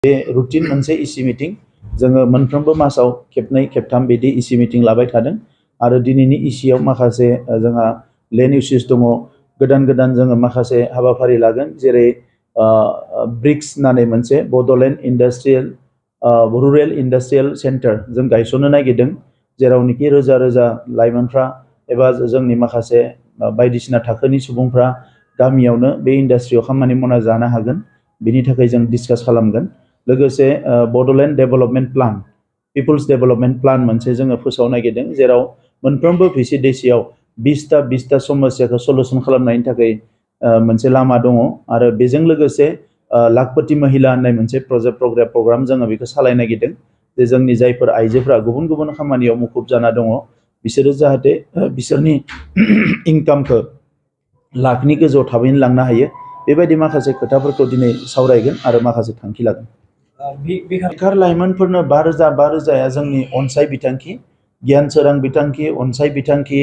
बे रुटिन मोनसे इसि मिटिं जोङो मोनफ्रोमबो मासाव खेबनै खेबथाम बिदि इसि मिटिं लाबाय थादों आरो दिनैनि इसियाव माखासे जोंहा लेन्ड इउसेस दङ गोदान गोदान जोङो माखासे हाबाफारि लागोन जेरै ब्रिक्स होननानै मोनसे Bodoland industrial rural industrial centre जों गायसननो नागिरदों जेरावनोखि रोजा रोजा लाइमोनफ्रा एबा जोंनि माखासे बायदिसिना थाखोनि सुबुंफ्रा गामियावनो बे इन्डास्ट्रियाव खामानि मावना जानो हागोन बिनि थाखाय जों डिसकास खालामगोन लोगोसे Bodoland development plan people's development plan मोनसे जोङो फोसावनो नागिरदों जेराव मोनफ्रोमबो भिसिडिसियाव 20टा समस्याखौ सल्युसन खालामनायनि थाखाय मोनसे लामा दङ आरो बेजों लोगोसे लाखपति महिला होननाय मोनसे प्रग्राम जोङो बेखौ सालायनो नागिरदों जे जोंनि जायफोर आइजोफ्रा गुबुन गुबुन खामानियाव मुखुब जाना दङ बिसोरो जाहाथे बिसोरनि इनकामखौ लाखनि गोजौआव थाबैनो लांनो हायो बेबायदि माखासे खोथाफोरखौ दिनै सावरायगोन आरो माखासे थांखि लागोन बेखार लाइमोनफोरनो 5,000 जोंनि अनसाय बिथांखि गियान सोरां बिथांखि अनसाय बिथांखि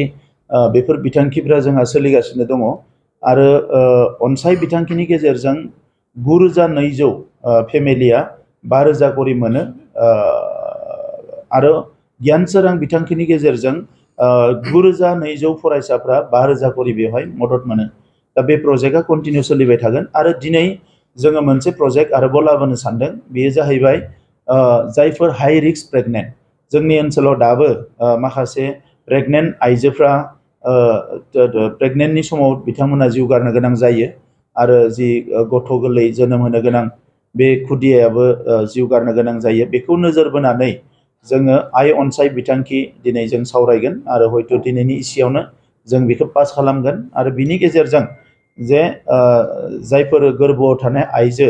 बेफोर बिथांखिफोरा जोंहा सोलिगासिनो दङ आरो अनसाय बिथांखिनि गेजेरजों 9,200 फेमिलिया 5,000 करि मोनो आरो गियान सोरां बिथांखिनि गेजेरजों 9,200 फरायसाफ्रा 5,000 करि बेवहाय मदद मोनो दा बे प्रजेक्टआ कन्टिनिउ सोलिबाय थागोन आरो दिनै जोङो मोनसे प्रजेक्ट आरोबाव लाबोनो सानदों बेयो जाहैबाय जायफोर हाई रिस्क प्रेगनेन्ट जोंनि ओनसोलाव दाबो माखासे प्रेगनेन्ट आइजोफ्रा प्रेगनेन्टनि समाव बिथांमोना जिउ गारनो गोनां जायो आरो जि गथ' गोरलै जोनोम होनो गोनां बे खुदियायाबो जिउ गारनो गोनां जायो बेखौ नोजोर बोनानै जोङो आइ अनसाय बिथांखि दिनै जों सावरायगोन आरो हयथ' दिनैनि इसियावनो जों बेखौ पास खालामगोन आरो बिनि गेजेरजों जे जायफोर गोरबोआव थानाय आइजो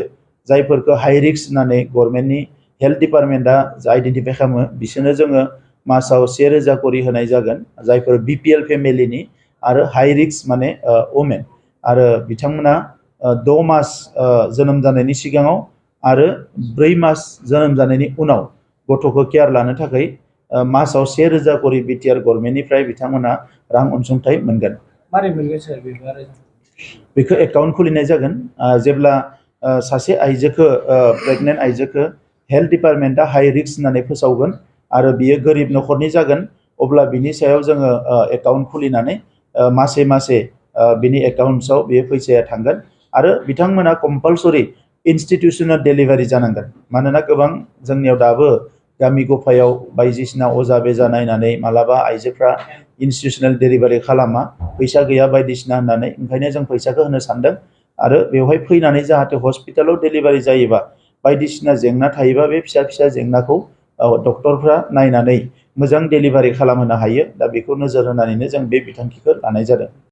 जायफोरखौ हाई रिस्क होननानै गभर्नमेन्टनि हेल्थ डिपार्टमेन्टआ आइडेन्टिफाइ खालामो बिसोरनो जोङो मासाव 1,000 करि होनाय जागोन जायफोर बिपिएल फेमिलिनि आरो हाई रिस्क माने वुमेन आरो बिथांमोना 6 मास जोनोम जानायनि सिगाङाव आरो 4 मास जोनोम जानायनि उनाव गथ'खौ केयार लानो थाखाय मासाव 1,000 करि बिटिआर गभर्नमेन्टनिफ्राय बिथांमोना रां अनसुंथाइ मोनगोन मारै मोनगोन सार बेखौ एकाउन्ट खुलिनाय जागोन जेब्ला सासे आइजोखौ प्रेगनेन्ट आइजोखौ हेल्थ डिपार्टमेन्टआ हाई रिस्क होननानै फोसावगोन आरो बियो गोरिब न'खरनि जागोन अब्ला बिनि सायाव जोङो एकाउन्ट खुलिनानै मासे मासे बिनि एकाउन्ट्सआव बे फैसाया थांगोन आरो बिथांमोना कम्पालसरि इन्स्टिटिउसनेल डेलिभारि जानांगोन मानोना गोबां जोंनियाव दाबो गामि गफायाव बायदिसिना अजा बेजा नायनानै मालाबा आइजोफ्रा इन्स्टिटिउसनेल डेलिभारि खालामा फैसा गैया बायदिसिना होननानै ओंखायनो जों फैसाखौ होनो सानदों आरो बेवहाय फैनानै जाहाथे हस्पिटालाव डेलिभारि जायोबा बायदिसिना जेंना थायोबा बे फिसा फिसा जेंनाखौ डक्टरफ्रा नायनानै मोजां डेलिभारि खालामहोनो हायो दा बेखौ नोजोर होनानैनो जों बे बिथांखिखौ लानाय जादों